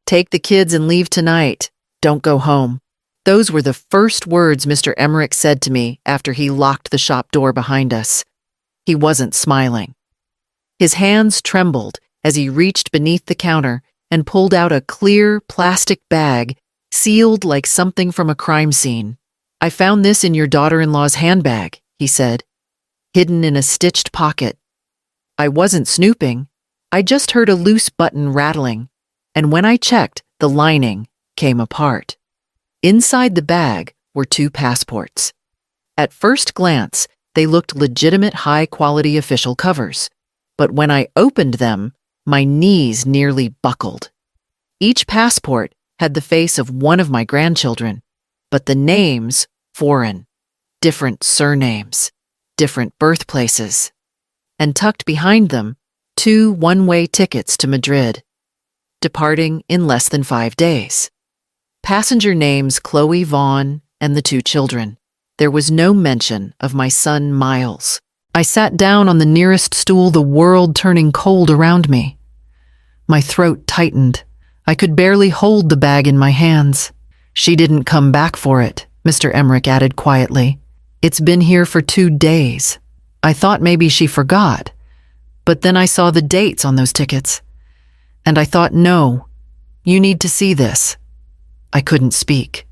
Take the kids and leave tonight. Don't go home. Those were the first words Mr. Emmerich said to me after he locked the shop door behind us. He wasn't smiling. His hands trembled as he reached beneath the counter and pulled out a clear plastic bag sealed like something from a crime scene. "I found this in your daughter-in-law's handbag," he said, hidden in a stitched pocket. I wasn't snooping. I just heard a loose button rattling, and when I checked, the lining came apart. Inside the bag were 2 passports. At first glance, they looked legitimate high-quality official covers, but when I opened them, my knees nearly buckled. Each passport had the face of one of my grandchildren, but the names foreign, different surnames, different birthplaces, and tucked behind them, 2 one-way tickets to Madrid, departing in less than 5 days. Passenger names Chloe Vaughn and the 2 children. There was no mention of my son Miles. I sat down on the nearest stool, the world turning cold around me. My throat tightened. I could barely hold the bag in my hands. "She didn't come back for it," Mr. Emmerich added quietly. "It's been here for 2 days. I thought maybe she forgot, but then I saw the dates on those tickets, and I thought, no, you need to see this." I couldn't speak,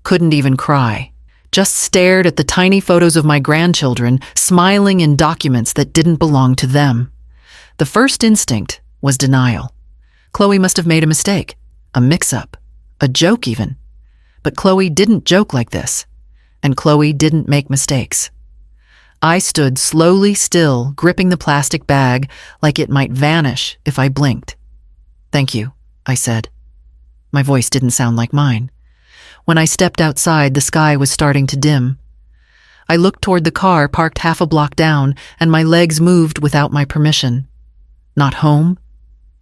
couldn't even cry, just stared at the tiny photos of my grandchildren smiling in documents that didn't belong to them. The first instinct was denial. Chloe must have made a mistake, a mix-up, a joke even. But Chloe didn't joke like this, and Chloe didn't make mistakes. I stood slowly still, gripping the plastic bag like it might vanish if I blinked. "Thank you," I said. My voice didn't sound like mine. When I stepped outside, the sky was starting to dim. I looked toward the car parked half a block down, and my legs moved without my permission. Not home?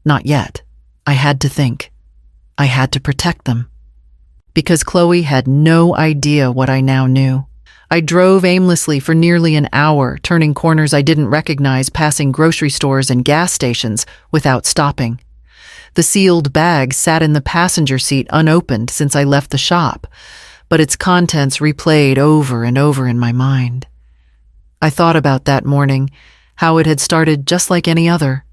Not yet. I had to think. I had to protect them. Because Chloe had no idea what I now knew. I drove aimlessly for nearly an hour, turning corners I didn't recognize, passing grocery stores and gas stations without stopping. The sealed bag sat in the passenger seat unopened since I left the shop, but its contents replayed over and over in my mind. I thought about that morning, how it had started just like any other.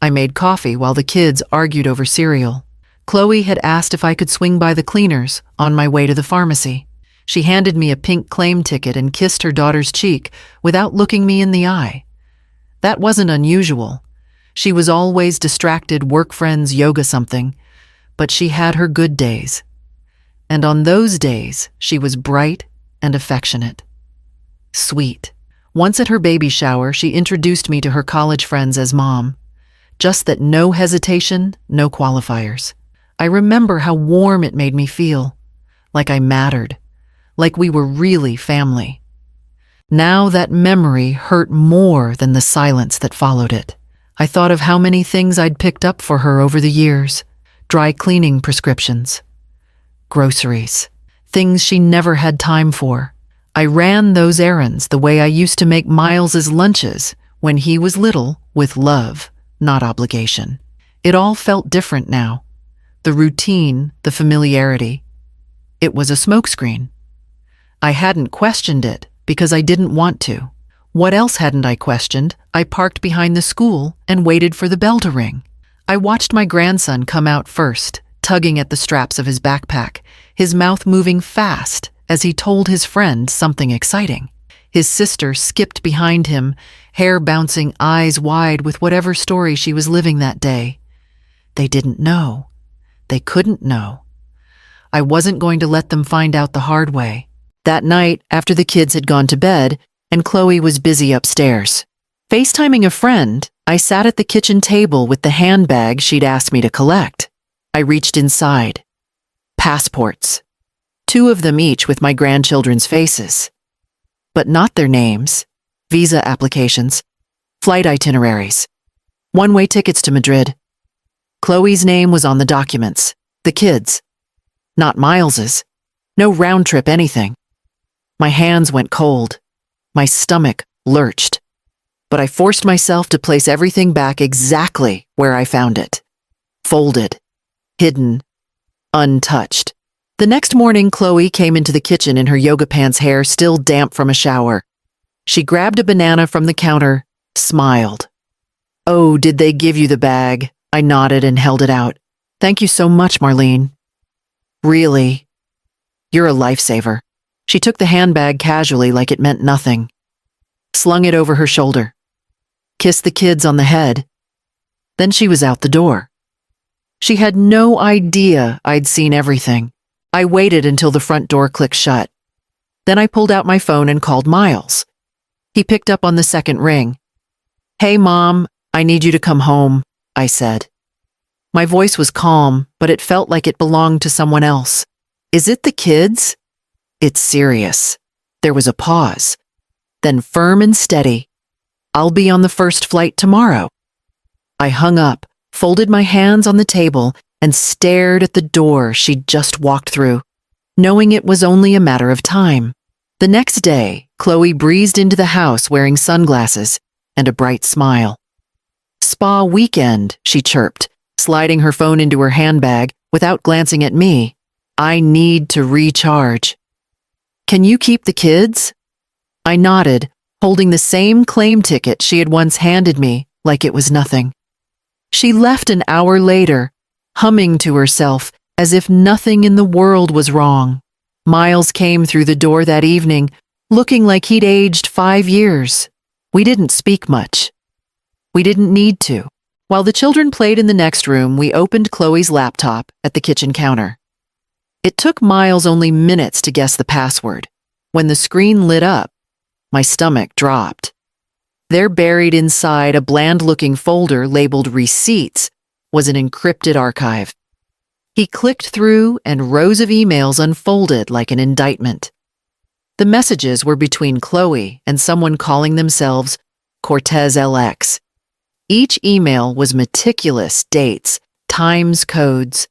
I made coffee while the kids argued over cereal. Chloe had asked if I could swing by the cleaners on my way to the pharmacy. She handed me a pink claim ticket and kissed her daughter's cheek without looking me in the eye. That wasn't unusual. She was always distracted, work friends, yoga something, but she had her good days. And on those days, she was bright and affectionate. Sweet. Once at her baby shower, she introduced me to her college friends as Mom. Just that, no hesitation, no qualifiers. I remember how warm it made me feel, like I mattered, like we were really family. Now that memory hurt more than the silence that followed it. I thought of how many things I'd picked up for her over the years. Dry cleaning prescriptions, groceries, things she never had time for. I ran those errands the way I used to make Miles's lunches when he was little, with love, not obligation. It all felt different now. The routine, the familiarity. It was a smokescreen. I hadn't questioned it because I didn't want to. What else hadn't I questioned? I parked behind the school and waited for the bell to ring. I watched my grandson come out first, tugging at the straps of his backpack, his mouth moving fast as he told his friend something exciting. His sister skipped behind him, hair bouncing, eyes wide with whatever story she was living that day. They didn't know. They couldn't know. I wasn't going to let them find out the hard way. That night, after the kids had gone to bed, and Chloe was busy upstairs, FaceTiming a friend, I sat at the kitchen table with the handbag she'd asked me to collect. I reached inside. Passports. 2 of them each with my grandchildren's faces. But not their names. Visa applications. Flight itineraries. One-way tickets to Madrid. Chloe's name was on the documents. The kids. Not Miles's. No round-trip anything. My hands went cold. My stomach lurched. But I forced myself to place everything back exactly where I found it. Folded. hidden, untouched. The next morning, Chloe came into the kitchen in her yoga pants, hair still damp from a shower. She grabbed a banana from the counter, smiled. "Oh, did they give you the bag?" I nodded and held it out. "Thank you so much, Marlene." "Really? You're a lifesaver." She took the handbag casually like it meant nothing. Slung it over her shoulder. Kissed the kids on the head. Then she was out the door. She had no idea I'd seen everything. I waited until the front door clicked shut. Then I pulled out my phone and called Miles. He picked up on the second ring. "Hey, Mom, I need you to come home," I said. My voice was calm, but it felt like it belonged to someone else. "Is it the kids?" "It's serious." There was a pause. Then firm and steady. "I'll be on the first flight tomorrow." I hung up, folded my hands on the table, and stared at the door she'd just walked through, knowing it was only a matter of time. The next day, Chloe breezed into the house wearing sunglasses and a bright smile. "Spa weekend," she chirped, sliding her phone into her handbag without glancing at me. "I need to recharge." "Can you keep the kids?" I nodded, holding the same claim ticket she had once handed me like it was nothing. She left an hour later, humming to herself as if nothing in the world was wrong. Miles came through the door that evening, looking like he'd aged 5 years. We didn't speak much. We didn't need to. While the children played in the next room, we opened Chloe's laptop at the kitchen counter. It took Miles only minutes to guess the password. When the screen lit up, my stomach dropped. There, buried inside a bland-looking folder labeled Receipts, was an encrypted archive. He clicked through, and rows of emails unfolded like an indictment. The messages were between Chloe and someone calling themselves Cortez LX. Each email was meticulous: dates, times, codes,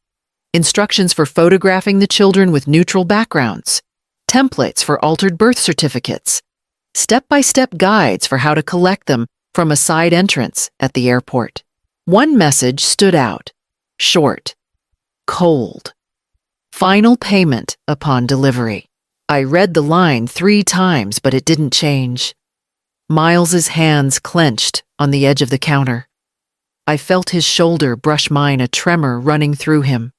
instructions for photographing the children with neutral backgrounds, templates for altered birth certificates, step-by-step guides for how to collect them from a side entrance at the airport. One message stood out: short, cold. Final payment upon delivery. I read the line 3 times, but it didn't change. Miles's hands clenched on the edge of the counter. I felt his shoulder brush mine, a tremor running through him.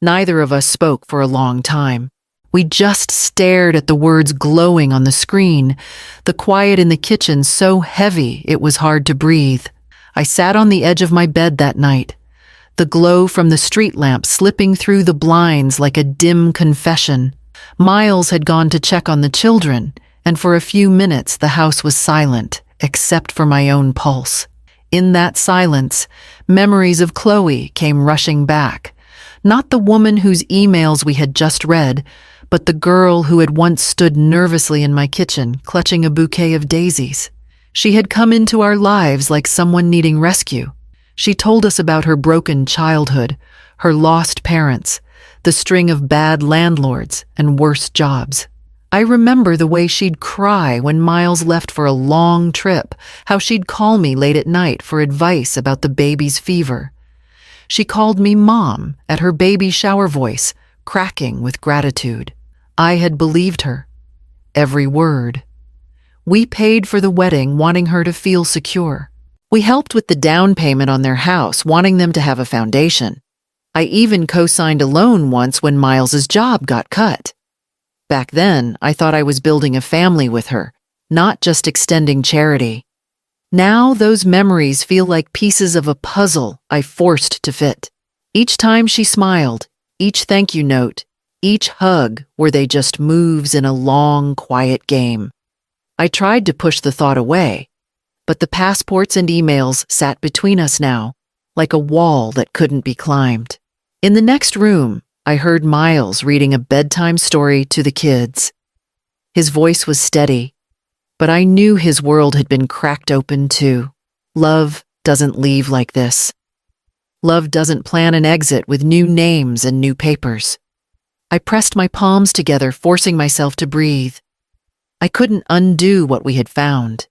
Neither of us spoke for a long time. We just stared at the words glowing on the screen, the quiet in the kitchen so heavy it was hard to breathe. I sat on the edge of my bed that night, the glow from the street lamp slipping through the blinds like a dim confession. Miles had gone to check on the children, and for a few minutes the house was silent, except for my own pulse. In that silence, memories of Chloe came rushing back. Not the woman whose emails we had just read, but the girl who had once stood nervously in my kitchen, clutching a bouquet of daisies. She had come into our lives like someone needing rescue. She told us about her broken childhood, her lost parents, the string of bad landlords and worse jobs. I remember the way she'd cry when Miles left for a long trip, how she'd call me late at night for advice about the baby's fever. She called me Mom at her baby shower voice, cracking with gratitude. I had believed her. Every word. We paid for the wedding, wanting her to feel secure. We helped with the down payment on their house, wanting them to have a foundation. I even co-signed a loan once when Miles's job got cut. Back then, I thought I was building a family with her, not just extending charity. Now those memories feel like pieces of a puzzle I forced to fit. Each time she smiled, each thank you note, each hug, were they just moves in a long, quiet game. I tried to push the thought away, but the passports and emails sat between us now, like a wall that couldn't be climbed. In the next room, I heard Miles reading a bedtime story to the kids. His voice was steady, but I knew his world had been cracked open too. Love doesn't leave like this. Love doesn't plan an exit with new names and new papers. I pressed my palms together, forcing myself to breathe. I couldn't undo what we had found,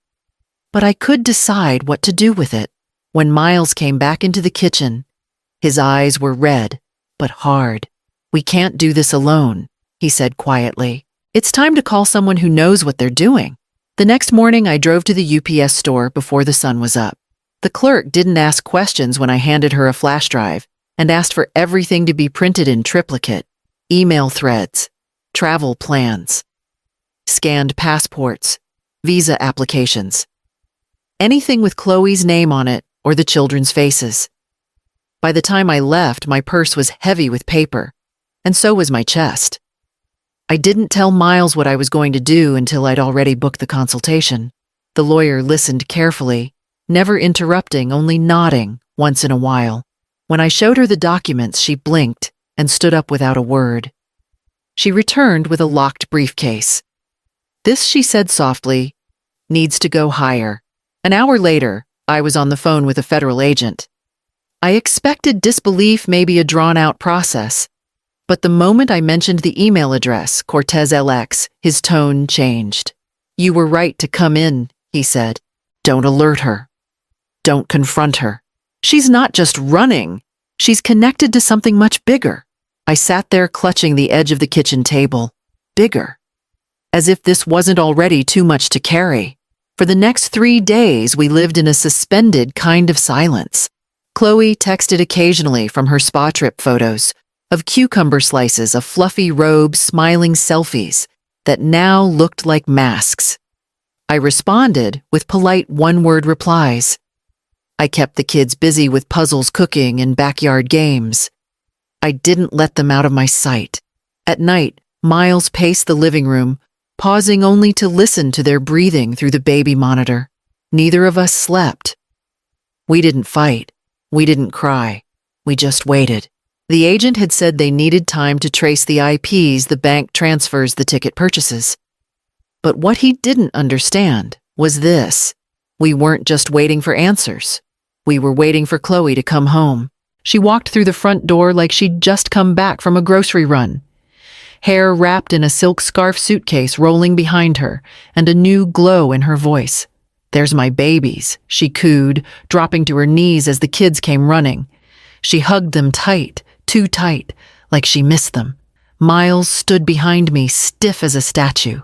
but I could decide what to do with it. When Miles came back into the kitchen, his eyes were red, but hard. "We can't do this alone," he said quietly. "It's time to call someone who knows what they're doing." The next morning, I drove to the UPS store before the sun was up. The clerk didn't ask questions when I handed her a flash drive and asked for everything to be printed in triplicate: email threads, travel plans, scanned passports, visa applications. Anything with Chloe's name on it or the children's faces. By the time I left, my purse was heavy with paper, and so was my chest. I didn't tell Miles what I was going to do until I'd already booked the consultation. The lawyer listened carefully, never interrupting, only nodding once in a while. When I showed her the documents, she blinked and stood up without a word. She returned with a locked briefcase. "This," she said softly, "needs to go higher." An hour later, I was on the phone with a federal agent. I expected disbelief, maybe a drawn-out process. But the moment I mentioned the email address, Cortez LX, his tone changed. "You were right to come in," he said. "Don't alert her. Don't confront her. She's not just running. She's connected to something much bigger." I sat there clutching the edge of the kitchen table. Bigger. As if this wasn't already too much to carry. For the next 3 days, we lived in a suspended kind of silence. Chloe texted occasionally from her spa trip photos, of cucumber slices, a fluffy robe, smiling selfies that now looked like masks. I responded with polite one-word replies. I kept the kids busy with puzzles, cooking, and backyard games. I didn't let them out of my sight. At night, Miles paced the living room, pausing only to listen to their breathing through the baby monitor. Neither of us slept. We didn't fight. We didn't cry. We just waited. The agent had said they needed time to trace the IPs, the bank transfers, the ticket purchases. But what he didn't understand was this. We weren't just waiting for answers. We were waiting for Chloe to come home. She walked through the front door like she'd just come back from a grocery run. Hair wrapped in a silk scarf, suitcase rolling behind her, and a new glow in her voice. "There's my babies," she cooed, dropping to her knees as the kids came running. She hugged them tight, too tight, like she missed them. Miles stood behind me, stiff as a statue.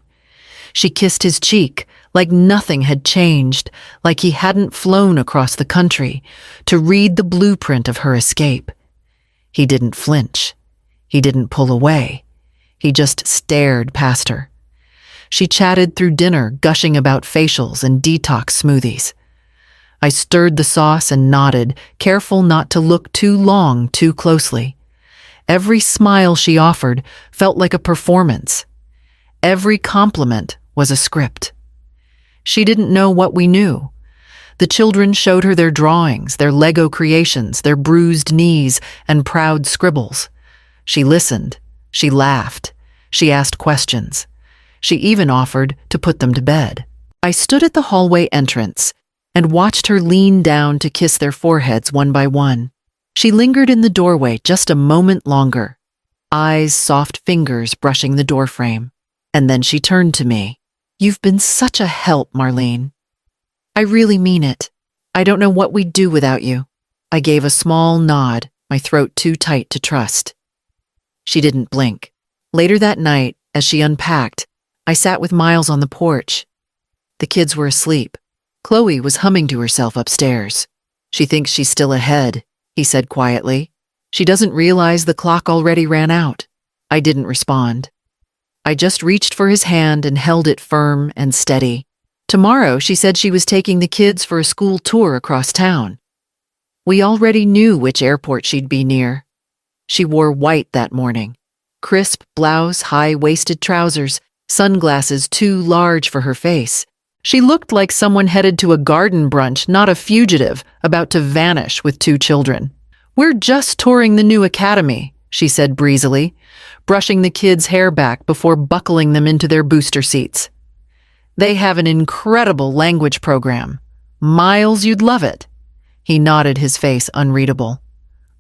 She kissed his cheek, like nothing had changed, like he hadn't flown across the country to read the blueprint of her escape. He didn't flinch. He didn't pull away. He just stared past her. She chatted through dinner, gushing about facials and detox smoothies. I stirred the sauce and nodded, careful not to look too long, too closely. Every smile she offered felt like a performance. Every compliment was a script. She didn't know what we knew. The children showed her their drawings, their Lego creations, their bruised knees and proud scribbles. She listened. She laughed. She asked questions. She even offered to put them to bed. I stood at the hallway entrance and watched her lean down to kiss their foreheads one by one. She lingered in the doorway just a moment longer, eyes, soft fingers brushing the doorframe. And then she turned to me. "You've been such a help, Marlene. I really mean it. I don't know what we'd do without you." I gave a small nod, my throat too tight to trust. She didn't blink. Later that night, as she unpacked, I sat with Miles on the porch. The kids were asleep. Chloe was humming to herself upstairs. "She thinks she's still ahead," he said quietly. "She doesn't realize the clock already ran out." I didn't respond. I just reached for his hand and held it firm and steady. Tomorrow, she said she was taking the kids for a school tour across town. We already knew which airport she'd be near. She wore white that morning. Crisp blouse, high-waisted trousers, sunglasses too large for her face. She looked like someone headed to a garden brunch, not a fugitive about to vanish with 2 children. "We're just touring the new academy," she said breezily, brushing the kids' hair back before buckling them into their booster seats. "They have an incredible language program. Miles, you'd love it." He nodded, his face unreadable.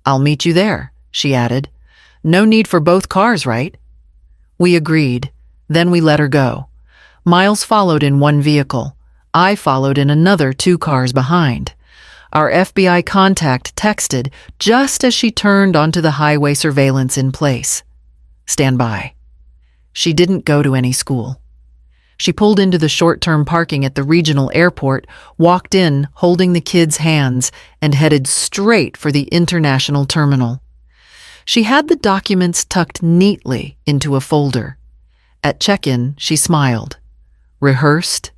"I'll meet you there," she added. "No need for both cars, right?" We agreed. Then we let her go. Miles followed in one vehicle. I followed in another 2 cars behind. Our FBI contact texted just as she turned onto the highway surveillance in place. Stand by. She didn't go to any school. She pulled into the short-term parking at the regional airport, walked in holding the kids' hands, and headed straight for the international terminal. She had the documents tucked neatly into a folder. At check-in, she smiled. Rehearsed,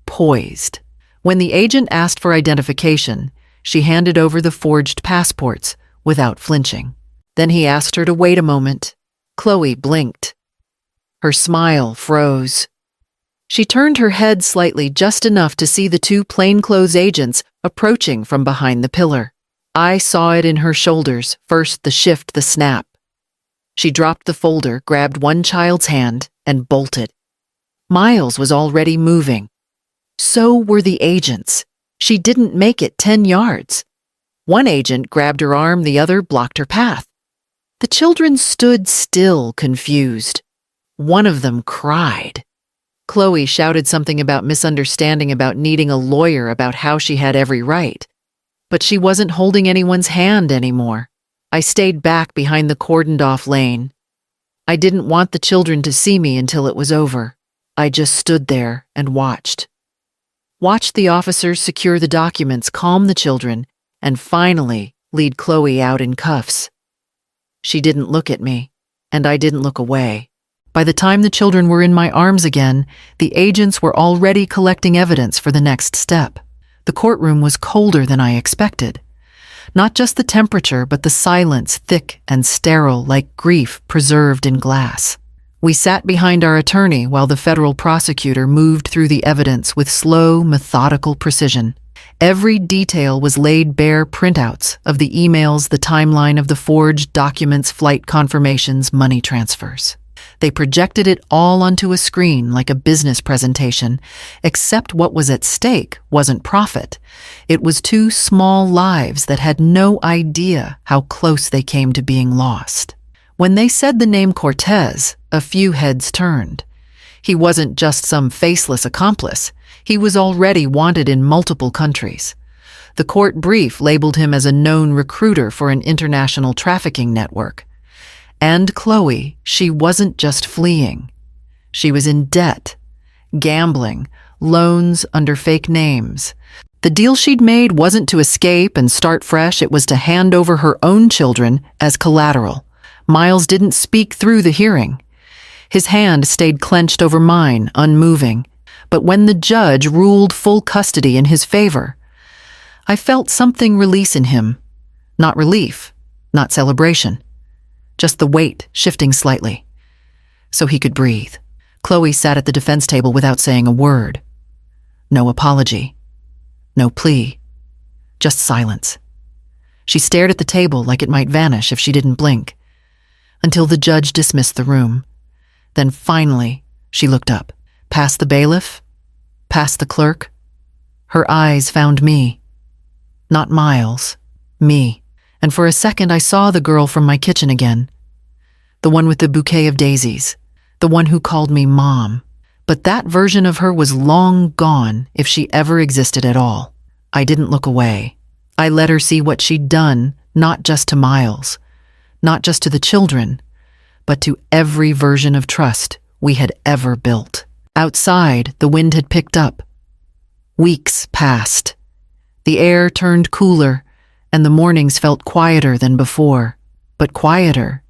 poised. When the agent asked for identification, she handed over the forged passports without flinching. Then he asked her to wait a moment. Chloe blinked. Her smile froze. She turned her head slightly, just enough to see the two plainclothes agents approaching from behind the pillar. I saw it in her shoulders, first the shift, the snap. She dropped the folder, grabbed one child's hand, and bolted. Miles was already moving. So were the agents. She didn't make it 10 yards. One agent grabbed her arm, the other blocked her path. The children stood still, confused. One of them cried. Chloe shouted something about misunderstanding, about needing a lawyer, about how she had every right. But she wasn't holding anyone's hand anymore. I stayed back behind the cordoned-off lane. I didn't want the children to see me until it was over. I just stood there and watched. Watched the officers secure the documents, calm the children, and finally lead Chloe out in cuffs. She didn't look at me, and I didn't look away. By the time the children were in my arms again, the agents were already collecting evidence for the next step. The courtroom was colder than I expected. Not just the temperature, but the silence, thick and sterile like grief preserved in glass. We sat behind our attorney while the federal prosecutor moved through the evidence with slow, methodical precision. Every detail was laid bare, printouts of the emails, the timeline of the forged documents, flight confirmations, money transfers. They projected it all onto a screen like a business presentation, except what was at stake wasn't profit. It was two small lives that had no idea how close they came to being lost. When they said the name Cortez, a few heads turned. He wasn't just some faceless accomplice. He was already wanted in multiple countries. The court brief labeled him as a known recruiter for an international trafficking network. And Chloe, she wasn't just fleeing. She was in debt, gambling, loans under fake names. The deal she'd made wasn't to escape and start fresh, it was to hand over her own children as collateral. Miles didn't speak through the hearing. His hand stayed clenched over mine, unmoving. But when the judge ruled full custody in his favor, I felt something release in him. Not relief, not celebration. Just the weight shifting slightly, so he could breathe. Chloe sat at the defense table without saying a word. No apology, no plea, just silence. She stared at the table like it might vanish if she didn't blink, until the judge dismissed the room. Then finally, she looked up, past the bailiff, past the clerk. Her eyes found me. Not Miles, me. And for a second I saw the girl from my kitchen again. The one with the bouquet of daisies. The one who called me Mom. But that version of her was long gone, if she ever existed at all. I didn't look away. I let her see what she'd done, not just to Miles, not just to the children, but to every version of trust we had ever built. Outside, the wind had picked up. Weeks passed. The air turned cooler, and the mornings felt quieter than before. But quieter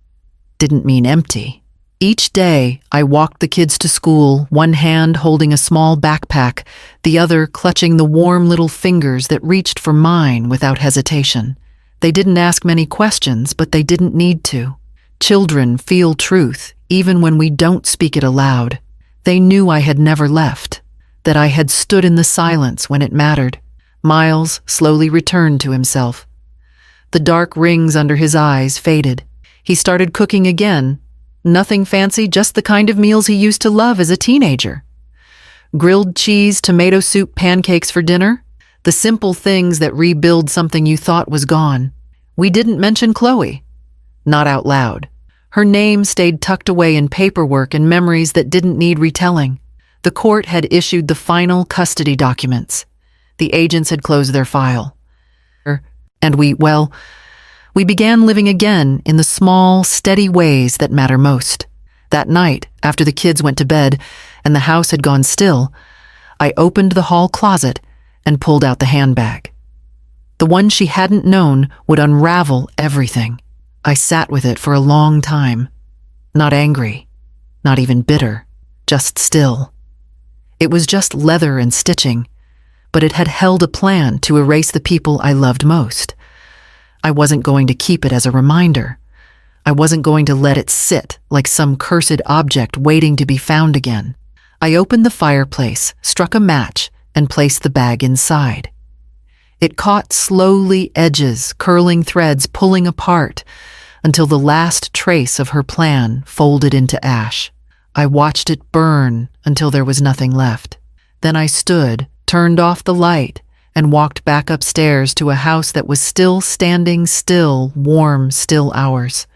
didn't mean empty. Each day, I walked the kids to school, one hand holding a small backpack, the other clutching the warm little fingers that reached for mine without hesitation. They didn't ask many questions, but they didn't need to. Children feel truth, even when we don't speak it aloud. They knew I had never left, that I had stood in the silence when it mattered. Miles slowly returned to himself. The dark rings under his eyes faded. He started cooking again. Nothing fancy, just the kind of meals he used to love as a teenager. Grilled cheese, tomato soup, pancakes for dinner. The simple things that rebuild something you thought was gone. We didn't mention Chloe. Not out loud. Her name stayed tucked away in paperwork and memories that didn't need retelling. The court had issued the final custody documents. The agents had closed their file. And we began living again in the small, steady ways that matter most. That night, after the kids went to bed and the house had gone still, I opened the hall closet and pulled out the handbag. The one she hadn't known would unravel everything. I sat with it for a long time. Not angry, not even bitter, just still. It was just leather and stitching, but it had held a plan to erase the people I loved most. I wasn't going to keep it as a reminder. I wasn't going to let it sit like some cursed object waiting to be found again. I opened the fireplace, struck a match, and placed the bag inside. It caught slowly edges, curling threads pulling apart until the last trace of her plan folded into ash. I watched it burn until there was nothing left. Then I stood, turned off the light, and walked back upstairs to a house that was still standing still, warm, still hours.